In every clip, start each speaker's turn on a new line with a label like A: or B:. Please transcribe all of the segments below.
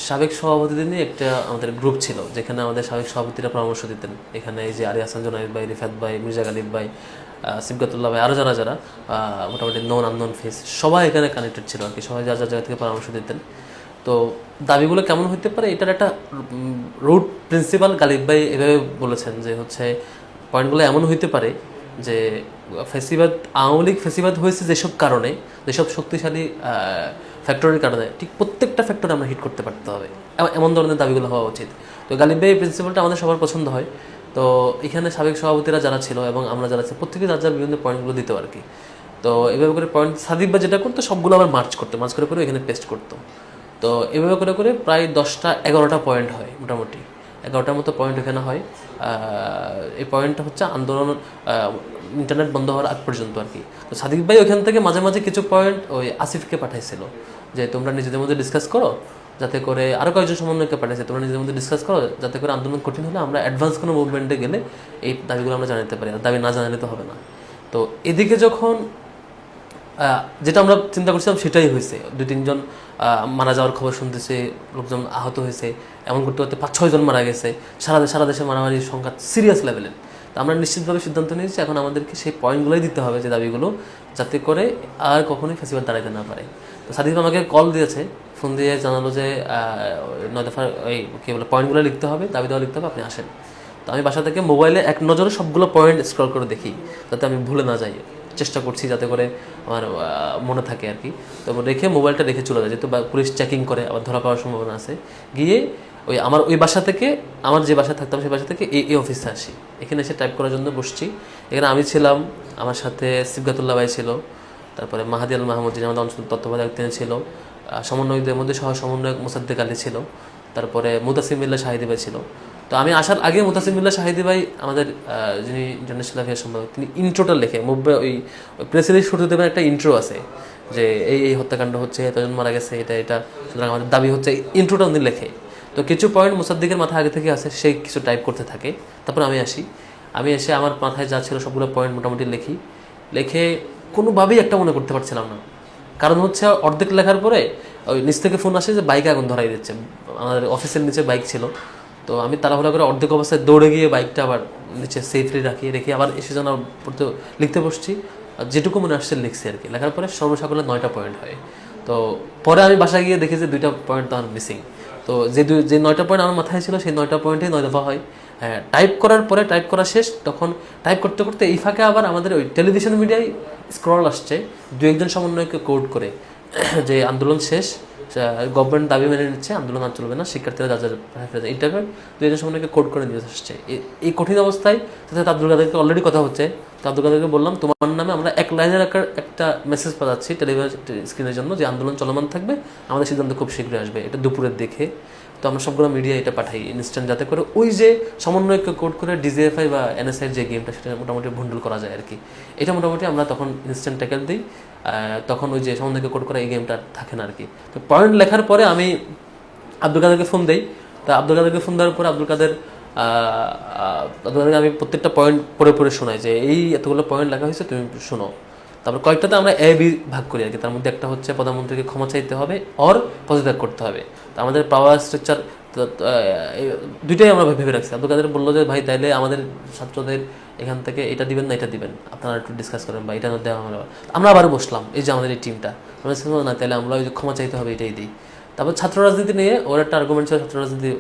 A: সাবেক সভাপতিদের নিয়ে একটা আমাদের গ্রুপ ছিল, যেখানে আমাদের সাবেক সভাপতিরা পরামর্শ দিতেন। এখানে এই যে আলী হাসান জুনাইদ ভাই, রিফাত ভাই, মির্জা গালিব ভাই, সিবগাতুল্লাহ ভাই, আরও যারা যারা মোটামুটি নন আননোন ফেস, সবাই এখানে কানেক্টেড ছিল আর কি। সবাই যার যার জায়গা থেকে পরামর্শ দিতেন। তো দাবিগুলো কেমন হতে পারে, এটার একটা রুট প্রিন্সিপাল গালিব ভাই এভাবে বলেছেন যে হচ্ছে পয়েন্টগুলো এমন হইতে পারে যে ফেসিবাদ, আওয়ামী লীগ ফেসিবাদ হয়েছে যেসব কারণে, যেসব শক্তিশালী ফ্যাক্টরের কারণে, ঠিক প্রত্যেকটা ফ্যাক্টরে আমরা হিট করতে পারতে হবে, এমন ধরনের দাবিগুলো হওয়া উচিত। তো গালিব ভাই এই প্রিন্সিপালটা আমাদের সবার পছন্দ হয়। তো এখানে সাবেক সভাপতিরা যারা ছিল এবং আমরা যারা ছিল, প্রত্যেকে যার যার বিভিন্ন পয়েন্টগুলো দিত আর কি। তো এভাবে করে পয়েন্ট সাদিক বা যেটা করতো সবগুলো আবার মার্চ করে করে এখানে পেস্ট করতো। তো এভাবে করে করে প্রায় 10টা-11টা পয়েন্ট হয়, মোটামুটি 11টার মতো পয়েন্ট এখানে হয়। এই পয়েন্টটা হচ্ছে আন্দোলন ইন্টারনেট বন্ধ হওয়ার আগ পর্যন্ত আর কি। তো সাদিক ভাই ওইখান থেকে মাঝে মাঝে কিছু পয়েন্ট ওই আসিফকে পাঠাইছিল যে তোমরা নিজেদের মধ্যে ডিসকাস করো, যাতে করে আরও কয়েকজন সমন্বয়কে পাঠাইছে, তোমরা নিজেদের মধ্যে ডিসকাস করো, যাতে করে আন্দোলন কঠিন হলে আমরা অ্যাডভান্স কোনো মুভমেন্টে গেলে এই দাবিগুলো আমরা জানাতে পারি, আর দাবি না জানালে তো হবে না। তো এদিকে যখন যেটা আমরা চিন্তা করছিলাম সেটাই হয়েছে, 2-3 জন মারা যাওয়ার খবর শুনতেছে, লোকজন আহত হয়েছে, এমন করতে করতে 5-6 জন মারা গেছে, সারা দেশে মারামারির সংখ্যা সিরিয়াস লেভেলের। তো আমরা নিশ্চিতভাবে সিদ্ধান্ত নিয়েছি এখন আমাদেরকে সেই পয়েন্টগুলোই দিতে হবে, যে দাবিগুলো, যাতে করে আর কখনোই ফেসিবাদ দাঁড়াইতে না পারে। তো সাদিক আমাকে কল দিয়েছে, ফোন দিয়ে জানালো যে 9 দফার এই কী বলে পয়েন্টগুলো লিখতে হবে, দাবি দেওয়া লিখতে হবে, আপনি আসেন। তো আমি বাসা থেকে মোবাইলে এক নজরে সবগুলো পয়েন্ট স্ক্রল করে দেখি, যাতে আমি ভুলে না যাই, চেষ্টা করছি যাতে করে আমার মনে থাকে আর কি। তো মোবাইলটা রেখে চলে যায়, যেহেতু পুলিশ চেকিং করে, আবার ধরা পাওয়ার সম্ভাবনা আছে। গিয়ে আমার ওই বাসা থেকে, আমার যে বাসায় থাকতাম সেই বাসা থেকে এই অফিসে আসি, এখানে এসে টাইপ করার জন্য বসছি। এখানে আমি ছিলাম, আমার সাথে সিবগাতুল্লাহ ভাই ছিল, তারপরে মাহাদি আল মাহমুদ, যিনি আমাদের অঞ্চল তত্ত্বাবধায়ক তিনি ছিল, সমন্বয়কদের মধ্যে সহ সমন্বয়ক মোসাদ্দেক আলী ছিল, তারপরে মুতাসিম বিল্লাহ শাহিদি ভাই ছিল। তো আমি আসার আগে মুতাসিম বিল্লাহ শাহিদি ভাই আমাদের যিনি ইন্টারন্যাশনাল অ্যাফেয়ার্স সম্পাদক, তিনি ইন্ট্রোটা লেখে ওই প্রেস রিলিজ শুরুতে দেবেন একটা ইন্ট্রো আছে যে এই হত্যাকাণ্ড হচ্ছে, এতজন মারা গেছে, এটা সুতরাং আমাদের দাবি হচ্ছে, ইন্ট্রোটা উনি লেখে। তো কিছু পয়েন্ট মুসাদ্দিকের মাথায় আগে থেকে আছে, সেই কিছু টাইপ করতে থাকে। তারপর আমি এসে আমার মাথায় যা ছিল সবগুলো পয়েন্ট মোটামুটি লেখে কোনোভাবেই একটা মনে করতে পারছিলাম না। কারণ হচ্ছে অর্ধেক লেখার পরে ওই নিচ থেকে ফোন আসে যে বাইকে আগুন ধরাই দিচ্ছে, আমাদের অফিসের নিচে বাইক ছিল। তো আমি তাড়াহুড়া করে অর্ধেক অবস্থায় দৌড়ে গিয়ে বাইকটা আবার নিচে সেফলি রেখে আবার এসে যেন পড়তে লিখতে বসছি, যেটুকু মনে আসছে লিখছি আর কি। লেখার পরে সর্বসাকলে 9টা পয়েন্ট হয়। তো পরে আমি বাসায় গিয়ে দেখি যে 2টা পয়েন্ট তো আমার মিসিং। তো যে 9টা পয়েন্ট আমার মাথায় ছিল, সেই 9টা পয়েন্টে 9 দফা হয়। হ্যাঁ, টাইপ করা শেষ, তখন টাইপ করতে করতে এই ফাঁকে আবার আমাদের ওই টেলিভিশন মিডিয়ায় স্ক্রল আসছে 2-1 সমন্বয়কে কোড করে যে আন্দোলন শেষ, গভর্নমেন্ট দাবি মেনে নিচ্ছে, আন্দোলন আর চলবে না, শিক্ষার্থীরা যা যা এই টাইপের 2-1 সমন্বয়কে কোড করে নিয়ে আসছে। এই কঠিন অবস্থায় সাথে আব্দুল কাদেরকে অলরেডি কথা হচ্ছে। তো আব্দুল কাদেরকে বললাম, তোমার নামে আমরা 1 লাইনের একটা মেসেজ পাঠাচ্ছি টেলিভিশন স্ক্রিনের জন্য, যে আন্দোলন চলমান থাকবে, আমাদের সিদ্ধান্ত খুব শীঘ্রই আসবে, এটা দুপুরের দেখে। তো আমরা সবগুলো মিডিয়া এটা পাঠাই ইনস্ট্যান্ট, যাতে করে ওই যে সমন্বয়কে কোড করে ডিজিএফআই বা এনএসআইয়ের যে গেমটা, সেটা মোটামুটি ভন্ডুল করা যায় আর কি। এটা মোটামুটি আমরা তখন ইনস্ট্যান্ট ট্যাকেল দিই। তখন ওই যে সমন্বয়কে কোড করা এই গেমটা থাকে না আর কি। তো পয়েন্ট লেখার পরে আমি আব্দুল কাদেরকে ফোন দিই। তা আব্দুল কাদেরকে ফোন দেওয়ার পরে আব্দুল কাদেরকে আমি প্রত্যেকটা পয়েন্ট পড়ে শোনাই যে এই এতগুলো পয়েন্ট লেখা হয়েছে, তুমি শোনো। তারপর কয়েকটাতে আমরা বি ভাগ করি আর কি। তার মধ্যে একটা হচ্ছে প্রধানমন্ত্রীকে ক্ষমা চাইতে হবে, পদত্যাগ করতে হবে। তো আমাদের পাওয়ার স্ট্রাকচার দুইটাই আমরা ভেবে রাখছি। আব্দুল কাদের বললো যে ভাই তাইলে আমাদের ছাত্রদের এখান থেকে এটা দিবেন না এটা দিবেন, আপনারা একটু ডিসকাস করেন বা এটা দেওয়া আমরা আবার বসলাম, এই যে আমাদের এই টিমটা, আমরা না তাহলে আমরা ওই যে ক্ষমা চাইতে হবে এটাই দিই। তারপর ছাত্র রাজনীতি নিয়ে ওর একটা আর্গুমেন্ট ছিল, ছাত্র রাজনীতি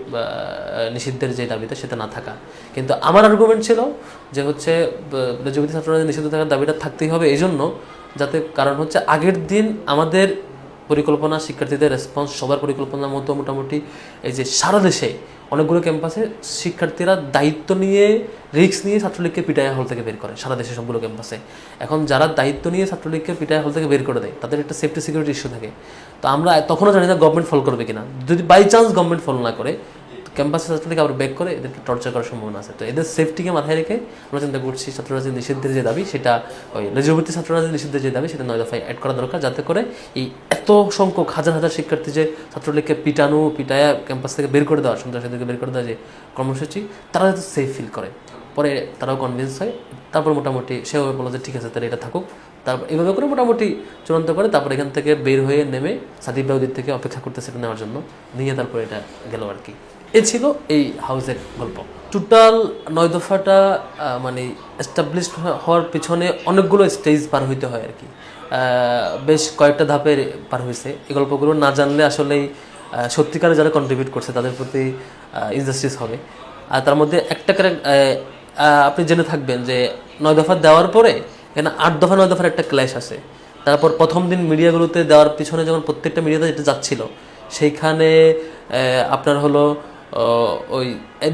A: নিষিদ্ধের যে দাবিটা সেটা না থাকা। কিন্তু আমার আর্গুমেন্ট ছিল যে হচ্ছে রাজনীতি ছাত্র রাজনীতি নিষিদ্ধ থাকার দাবিটা থাকতেই হবে এই জন্য, যাতে কারণ হচ্ছে আগের দিন আমাদের পরিকল্পনা, শিক্ষার্থীদের রেসপন্স, সবার পরিকল্পনার মতো মোটামুটি এই যে সারা দেশে অনেকগুলো ক্যাম্পাসে শিক্ষার্থীরা দায়িত্ব নিয়ে, রিস্ক নিয়ে ছাত্রলীগকে পিটায়া হল থেকে বের করে, সারা দেশে সবগুলো ক্যাম্পাসে। এখন যারা দায়িত্ব নিয়ে ছাত্রলীগকে পিটায়া হল থেকে বের করে দেয়, তাদের একটা সেফটি সিকিউরিটি ইস্যু থাকে। তো আমরা তখনও জানি না গভর্নমেন্ট ফলো করবে কিনা। যদি বাই চান্স গভর্নমেন্ট ফলো না করে, ক্যাম্পাসে ছাত্রলীগ আবার ব্যাক করে, এদেরকে টর্চার করার সম্ভাবনা আছে। তো এদের সেফটিকে মাথায় রেখে আমরা চিন্তা করছি ছাত্র রাজনীতি নিষিদ্ধের যে দাবি, সেটা ওই রেজিভূর্তি ছাত্র রাজনীতি নিষিদ্ধের যে দাবি, সেটা 9 দফায় অ্যাড করা দরকার, যাতে করে এই এত সংখ্যক হাজার হাজার শিক্ষার্থী যে ছাত্রলীগকে পিটায়া ক্যাম্পাস থেকে বের করে দেওয়া, সন্ত্রাসীদেরকে বের করে দেওয়া যে কর্মসূচি, তারা যাতে সেফ ফিল করে। পরে তারাও কনভিন্স হয়। তারপর মোটামুটি সেও বলো যে ঠিক আছে তাহলে এটা থাকুক, তারপর এভাবে করে মোটামুটি চূড়ান্ত করে তারপর এখান থেকে বের হয়ে নেমে সাদিক ভাই ওদের থেকে অপেক্ষা করতেছে এটা নেওয়ার জন্য, নিয়ে তারপর এটা গেল আর কি। এ ছিল এই হাউসের গল্প। টোটাল 9 দফাটা মানে এস্টাবলিশড হওয়ার পিছনে অনেকগুলো স্টেজ পার হইতে হয় আর কি, বেশ কয়েকটা ধাপে পার হয়েছে। এই গল্পগুলো না জানলে আসলেই সত্যিকারে যারা কন্ট্রিবিউট করছে তাদের প্রতি ইনজাস্টিস হবে। আর তার মধ্যে একটা আপনি জেনে থাকবেন যে 9 দফা দেওয়ার পরে এখানে 8 দফা 9 দফার একটা ক্ল্যাশ আছে। তারপর প্রথম দিন মিডিয়াগুলোতে দেওয়ার পিছনে যখন প্রত্যেকটা মিডিয়াতে যেটা যাচ্ছিল সেইখানে আপনার হলো ওই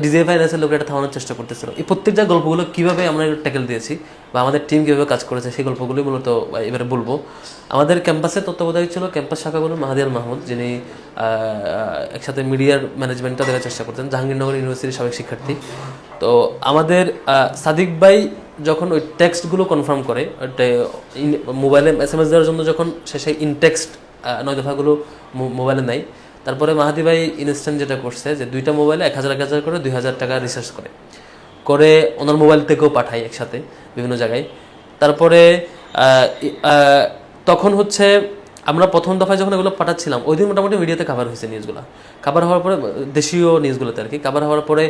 A: ডিজে ফাইন্যান্সের লোকের এটা থামানোর চেষ্টা করতেছিল। এই প্রত্যেকটা গল্পগুলো কীভাবে আমরা ট্যাকেল দিয়েছি বা আমাদের টিম কীভাবে কাজ করেছে সেই গল্পগুলোই মূলত এবারে বলবো। আমাদের ক্যাম্পাসের তত্ত্বাবধায়ক ছিল ক্যাম্পাস শাখাগুলোর মাহাদি আল মাহমুদ, যিনি একসাথে মিডিয়ার ম্যানেজমেন্টটা দেওয়ার চেষ্টা করতেন, জাহাঙ্গীরনগর ইউনিভার্সিটির সাবেক শিক্ষার্থী। তো আমাদের সাদিক ভাই যখন ওই টেক্সটগুলো কনফার্ম করে মোবাইলে SMS দেওয়ার জন্য যখন শেষে ইনটেক্সট 9 দফাগুলো মোবাইলে নেয়, তারপরে মাহাদি ভাই ইনস্ট্যান্ট যেটা করছে যে 2টা মোবাইলে 1000 করে 2000 টাকা রিচার্জ করে ওনার মোবাইল থেকেও পাঠায় একসাথে বিভিন্ন জায়গায়। তারপরে তখন হচ্ছে আমরা প্রথম দফায় যখন এগুলো পাঠাচ্ছিলাম ওই দিন মোটামুটি মিডিয়াতে কাভার হয়েছে নিউজগুলো। কাভার হওয়ার পরে দেশীয় নিউজগুলোতে আর কি কাভার হওয়ার পরে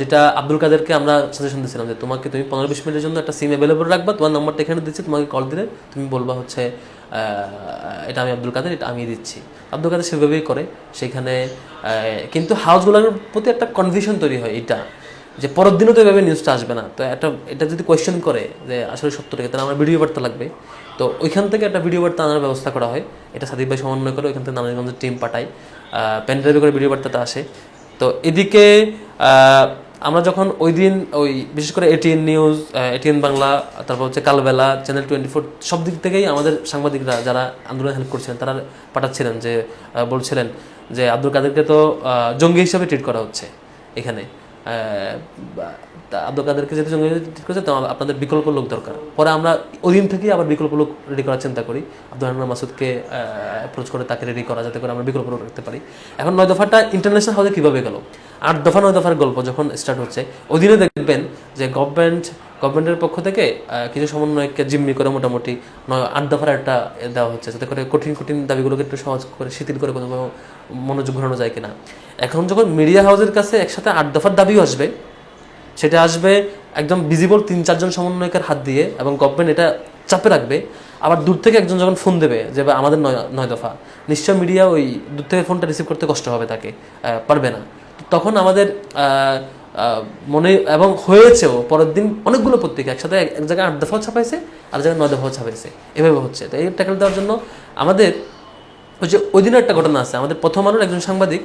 A: যেটা আব্দুল কাদেরকে আমরা সাজেশন দিয়েছিলাম যে তুমি 15-20 মিনিটের জন্য একটা সিম অ্যাভেলেবল রাখবা, তোমার নাম্বারটা এখানে দিচ্ছি, তোমাকে কল দিলে তুমি বলবা হচ্ছে এটা আমি আব্দুল কাদের, এটা আমি দিচ্ছি। আব্দুল কাদের সেভাবেই করে সেইখানে। কিন্তু হাউসগুলোর প্রতি একটা কনফিউশন তৈরি হয় এটা যে পরের দিনও তো এভাবে নিউজটা আসবে না, তো এটা যদি কোয়েশ্চেন করে যে আসলে সত্য রেখে তাহলে আমার ভিডিও বার্তা লাগবে। তো ওইখান থেকে একটা ভিডিও বার্তা আনার ব্যবস্থা করা হয়, এটা সাদিক ভাই সমন্বয় করে ওইখান থেকে নারায়ণগঞ্জের টিম পাঠায়, পেন ড্রাইভে করে ভিডিও বার্তাটা আসে। তো এদিকে আমরা যখন ওই দিন ওই বিশেষ করে ATN নিউজ, ATN বাংলা, তারপর হচ্ছে কালবেলা, চ্যানেল 24 সব দিক থেকেই আমাদের সাংবাদিকরা যারা আন্দোলনে হেল্প করছিলেন তারা পাঠাচ্ছিলেন যে বলছিলেন যে আব্দুল কাদেরকে তো জঙ্গি হিসাবে ট্রিট করা হচ্ছে এখানে, আব্দুল কাদেরকে যেহেতু জঙ্গি ট্রিট করছে তো আপনাদের বিকল্প লোক দরকার। পরে আমরা ওই দিন থেকেই আবার বিকল্প লোক রেডি করার চিন্তা করি, আব্দুল রহমান মাসুদকে অ্যাপ্রোচ করে তাকে রেডি করা যাতে করে আমরা বিকল্প লোক রাখতে পারি। এখন 9 দফাটা ইন্টারন্যাশনাল হাউসে কীভাবে গেল, 8 দফা 9 দফার গল্প যখন স্টার্ট হচ্ছে ওই দিনে দেখবেন যে গভর্নমেন্টের পক্ষ থেকে কিছু সমন্বয়কে জিম্মি করে মোটামুটি 8 দফার একটা দেওয়া হচ্ছে যাতে করে কঠিন কঠিন দাবিগুলোকে একটু সহজ করে শিথিল করে কোনো মনোযোগ ঘোরানো যায় কিনা। এখন যখন মিডিয়া হাউসের কাছে একসাথে 8 দফার দাবিও আসবে, সেটা আসবে একদম ভিজিবল 3-4 জন সমন্বয়কের হাত দিয়ে এবং গভর্নমেন্ট এটা চাপে রাখবে। আবার দূর থেকে একজন যখন ফোন দেবে যে আমাদের 9 দফা, নিশ্চয় মিডিয়া ওই দূর থেকে ফোনটা রিসিভ করতে কষ্ট হবে, তাকে পারবে না। তখন আমাদের মনে এবং হয়েছেও পরের দিন অনেকগুলো পত্রিকা একসাথে এক জায়গায় 8 দফাও ছাপাইছে আর জায়গায় 9 দফাও ছাপাইছে, এভাবে হচ্ছে। তো এই ট্যাকেল দেওয়ার জন্য আমাদের ওই দিনের একটা ঘটনা আছে। আমাদের প্রথম আলোর একজন সাংবাদিক,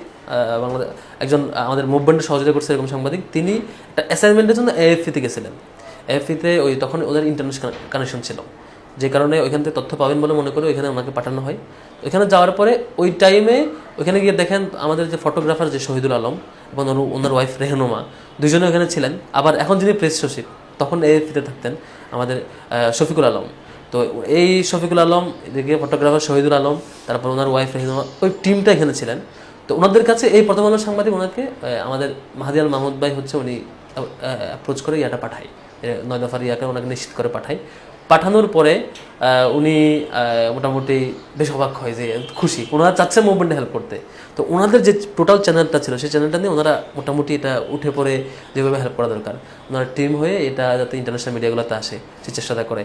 A: বাংলাদেশ একজন আমাদের মুভমেন্টে সহযোগিতা করছে এরকম সাংবাদিক, তিনি একটা অ্যাসাইনমেন্টের জন্য AFP-তে গেছিলেন। AFP-তে ওই তখন ওদের ইন্টারনেট কানেকশন ছিল, যে কারণে ওইখান থেকে তথ্য পাবেন বলে মনে করে ওইখানে ওনাকে পাঠানো হয়। ওইখানে যাওয়ার পরে ওই টাইমে ওইখানে গিয়ে দেখেন আমাদের যে ফটোগ্রাফার যে শহীদুল আলম এবং ওনার ওয়াইফ রেহনুমা দুজনে ওখানে ছিলেন। আবার এখন যিনি প্রেস সচিব তখন AFP-তে থাকতেন আমাদের শফিকুল আলম। তো এই শফিকুল আলম এদিকে ফটোগ্রাফার শহীদুল আলম, তারপর ওনার ওয়াইফ রেহনুমা, ওই টিমটা এখানে ছিলেন। তো ওনাদের কাছে এই প্রথম আলোর সাংবাদিক ওনাকে আমাদের মাহাদি আল মাহমুদ ভাই হচ্ছে উনি অ্যাপ্রোচ করে ইয়াটা পাঠায়, 9 দফার ইয়াকে ওনাকে নিশ্চিত করে পাঠায়। পাঠানোর পরে উনি মোটামুটি বেশ অবাক হয় যে খুশি, ওনারা চাচ্ছে মুভমেন্টে হেল্প করতে। তো ওনাদের যে টোটাল চ্যানেলটা ছিল সেই চ্যানেলটা নিয়ে ওনারা মোটামুটি এটা উঠে পড়ে যেভাবে হেল্প করা দরকার ওনার টিম হয়ে এটা যাতে ইন্টারন্যাশনাল মিডিয়াগুলোতে আসে সেই চেষ্টাটা করে।